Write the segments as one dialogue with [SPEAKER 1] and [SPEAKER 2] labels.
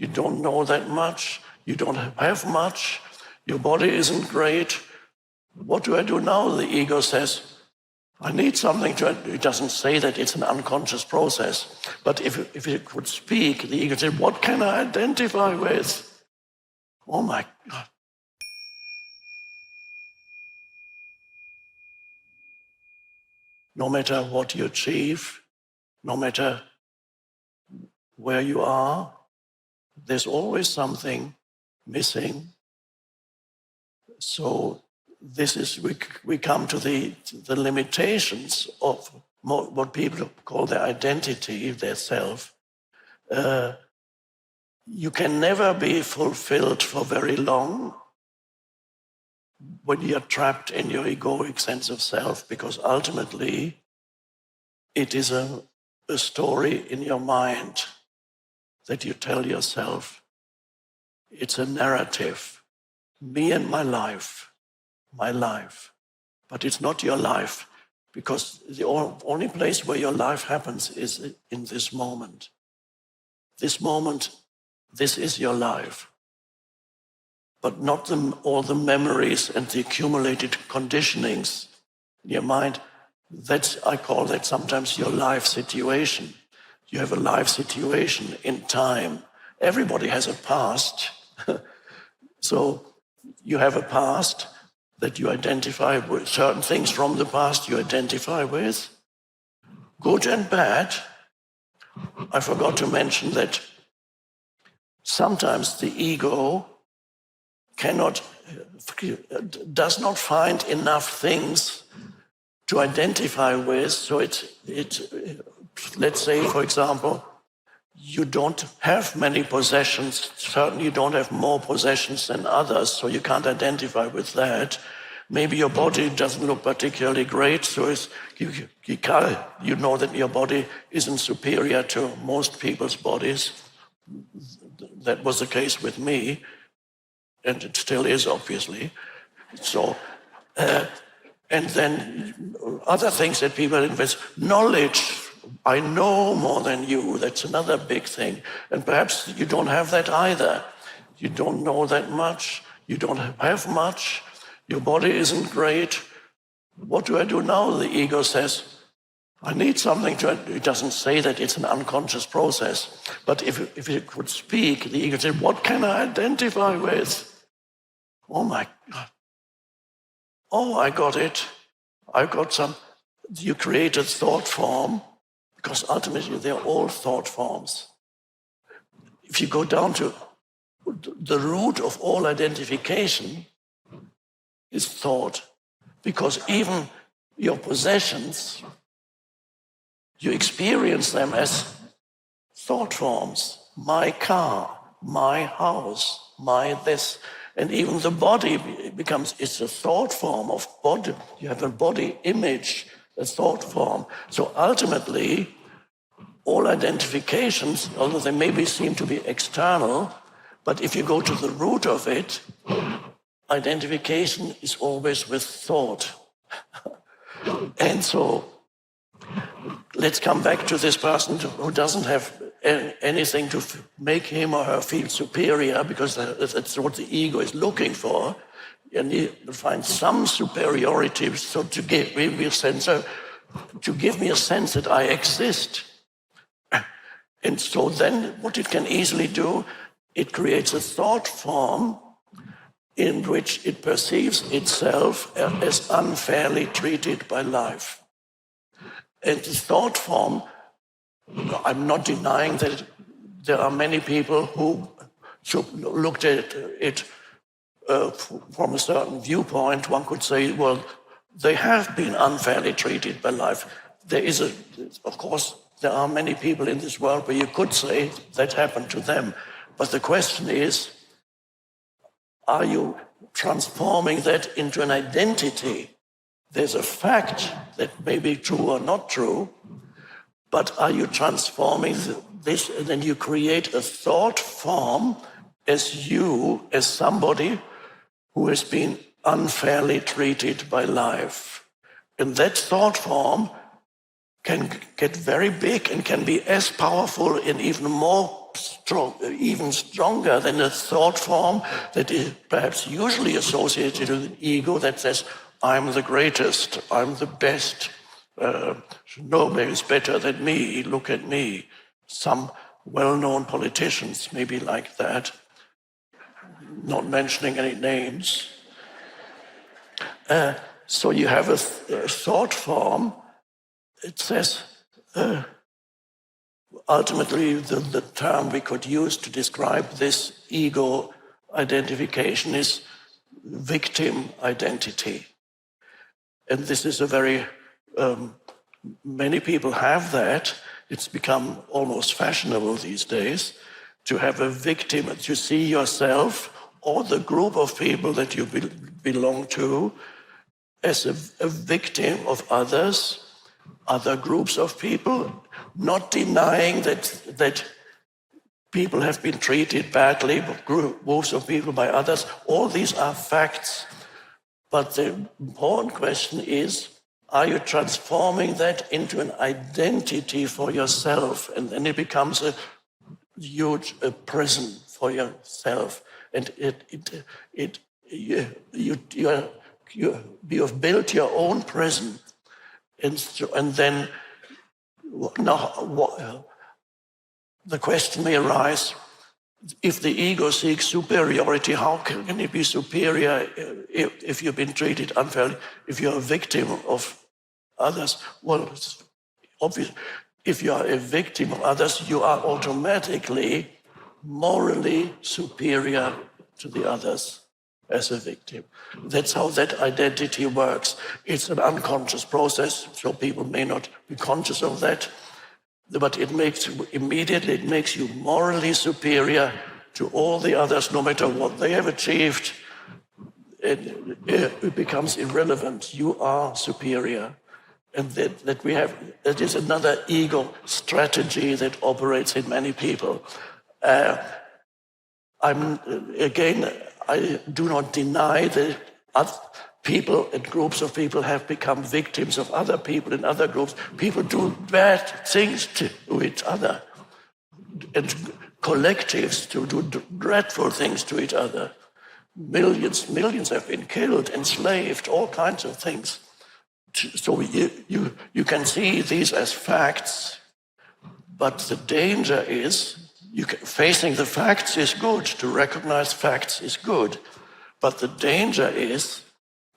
[SPEAKER 1] You don't know that much. You don't have much. Your body isn't great. What do I do now? The ego says, I need something to... It doesn't say that it's an unconscious process. But if it could speak, the ego said, what can I identify with? Oh my God. No matter what you achieve, no matter where you are, there's always something missing. So this is, we come to the limitations of what people call their identity, their self. You can never be fulfilled for very long when you're trapped in your egoic sense of self, because ultimately it is a story in your mind that you tell yourself. It's a narrative. Me and my life. But it's not your life, because the only place where your life happens is in this moment. This moment, this is your life. But not all the memories and the accumulated conditionings in your mind. I call that sometimes your life situation. You have a life situation in time. Everybody has a past. So you have a past that you identify with, certain things from the past you identify with, good and bad. I forgot to mention that sometimes the ego does not find enough things to identify with. So let's say, for example, you don't have many possessions. Certainly you don't have more possessions than others, so you can't identify with that. Maybe your body doesn't look particularly great, so you know that your body isn't superior to most people's bodies. That was the case with me, and it still is, obviously. So, and then other things that people invest, knowledge. I know more than you. That's another big thing. And perhaps you don't have that either. You don't know that much. You don't have much. Your body isn't great. What do I do now? The ego says, I need something to... It doesn't say that it's an unconscious process. But if it could speak, the ego said, what can I identify with? Oh my God. Oh, I got it. I got some... You create a thought form, because ultimately they're all thought forms. If you go down to the root of all identification is thought, because even your possessions, you experience them as thought forms. My car, my house, my this. And even the body it's a thought form of body. You have a body image, a thought form. So ultimately, all identifications, although they maybe seem to be external, but if you go to the root of it, identification is always with thought. And so let's come back to this person who doesn't have anything to make him or her feel superior, because that's what the ego is looking for. You need to find some superiority, so to give me a sense that I exist. And so then what it can easily do, it creates a thought form in which it perceives itself as unfairly treated by life. And the thought form, I'm not denying that there are many people who looked at it from a certain viewpoint. One could say, well, they have been unfairly treated by life. Of course, there are many people in this world where you could say that happened to them. But the question is, are you transforming that into an identity? There's a fact that may be true or not true, but are you transforming this, and then you create a thought form as somebody who has been unfairly treated by life. And that thought form can get very big and can be as powerful and even more even stronger than a thought form that is perhaps usually associated with an ego that says, I'm the greatest, I'm the best, nobody is better than me, look at me. Some well-known politicians may be like that, not mentioning any names. So you have a thought form. It says, ultimately, the term we could use to describe this ego identification is victim identity. And this is a very, many people have that. It's become almost fashionable these days to have a victim, to see yourself or the group of people that you belong to as a victim of others, other groups of people, not denying that people have been treated badly, groups of people by others. All these are facts. But the important question is, are you transforming that into an identity for yourself? And then it becomes a huge prison for yourself. And you have built your own prison. And then now, the question may arise, if the ego seeks superiority, how can it be superior if you've been treated unfairly, if you're a victim of others? Well, it's obvious. If you are a victim of others, you are automatically morally superior to the others as a victim. That's how that identity works. It's an unconscious process, so people may not be conscious of that, but it makes you morally superior to all the others, no matter what they have achieved. It becomes irrelevant. You are superior. And that is another ego strategy that operates in many people. I do not deny that people and groups of people have become victims of other people in other groups. People do bad things to each other, and collectives to do dreadful things to each other. Millions have been killed, enslaved, all kinds of things. So you can see these as facts, but the danger is, facing the facts is good, to recognize facts is good, but the danger is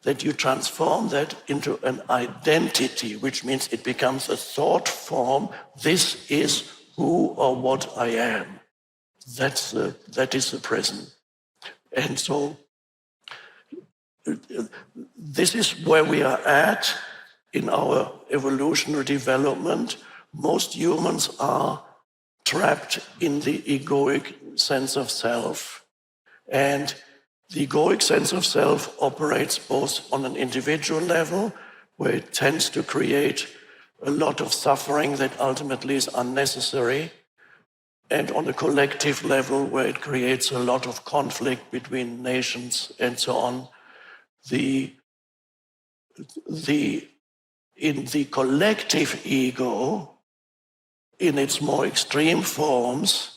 [SPEAKER 1] that you transform that into an identity, which means it becomes a thought form. This is who or what I am. That is the prison. And so this is where we are at in our evolutionary development. Most humans are trapped in the egoic sense of self. And the egoic sense of self operates both on an individual level, where it tends to create a lot of suffering that ultimately is unnecessary, and on a collective level, where it creates a lot of conflict between nations and so on. In the collective ego, in its more extreme forms,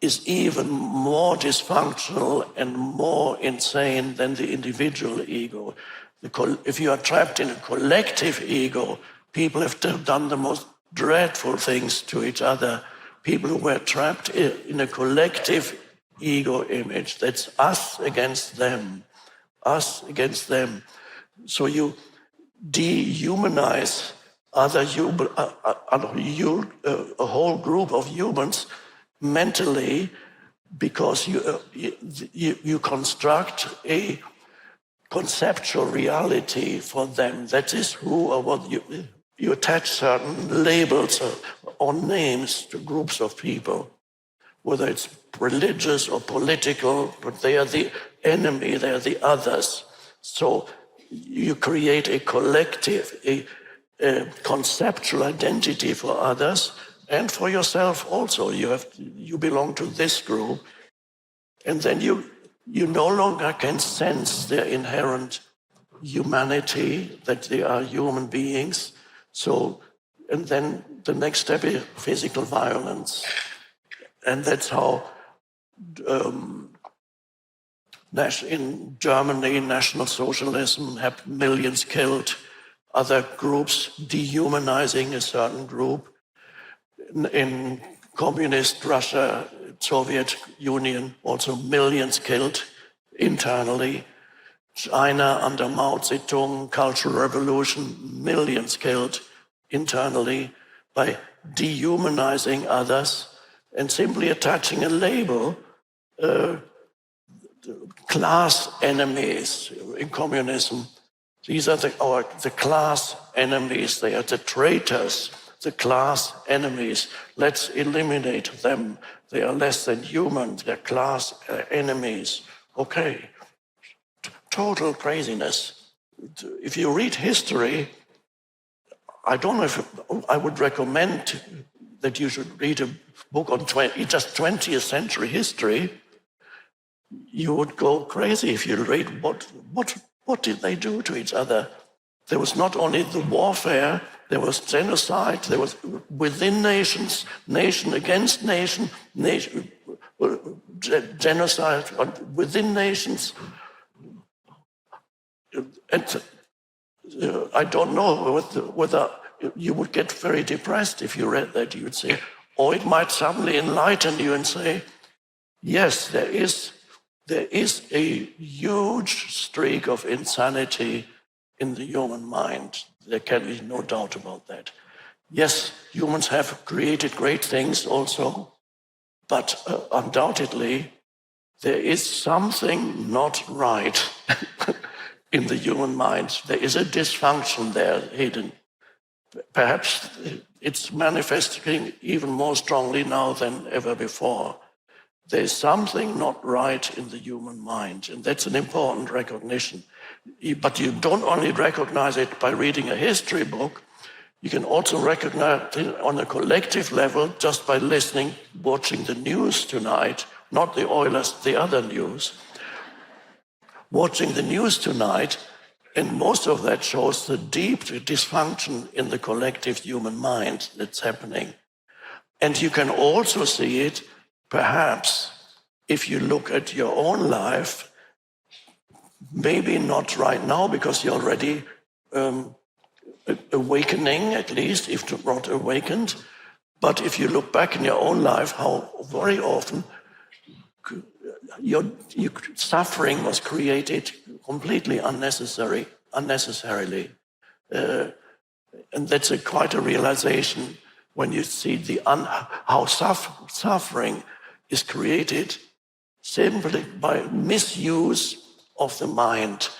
[SPEAKER 1] is even more dysfunctional and more insane than the individual ego. If you are trapped in a collective ego, people have done the most dreadful things to each other. People who were trapped in a collective ego image, that's us against them, us against them. So you dehumanize a whole group of humans mentally, because you construct a conceptual reality for them. That is who or what you attach certain labels or names to groups of people, whether it's religious or political, but they are the enemy, they are the others. So you create a collective, a conceptual identity for others and for yourself also. You belong to this group, and then you no longer can sense their inherent humanity, that they are human beings. So, and then the next step is physical violence. And that's how in Germany, National Socialism had millions killed, other groups dehumanizing a certain group. In communist Russia, Soviet Union, also millions killed internally. China under Mao Zedong, Cultural Revolution, millions killed internally by dehumanizing others and simply attaching a label, class enemies in communism. These are the class enemies. They are the traitors, the class enemies. Let's eliminate them. They are less than human. They're class enemies. Okay. Total craziness. If you read history, I don't know if I would recommend that you should read a book on just 20th century history. You would go crazy if you read what did they do to each other. There was not only the warfare, there was genocide, there was within nations, nation against nation, genocide within nations. And I don't know whether you would get very depressed if you read that. You would say, or it might suddenly enlighten you and say, yes, there is a huge streak of insanity in the human mind. There can be no doubt about that. Yes, humans have created great things also, but undoubtedly there is something not right in the human mind. There is a dysfunction there hidden. Perhaps it's manifesting even more strongly now than ever before. There's something not right in the human mind, and that's an important recognition. But you don't only recognize it by reading a history book, you can also recognize it on a collective level just by listening, watching the news tonight, not the Oilers, the other news. Watching the news tonight, and most of that shows the deep dysfunction in the collective human mind that's happening. And you can also see it, perhaps, if you look at your own life, maybe not right now because you're already awakening, at least, if not awakened. But if you look back in your own life, how very often your suffering was created completely unnecessarily. And that's quite a realization when you see how suffering is created simply by misuse of the mind.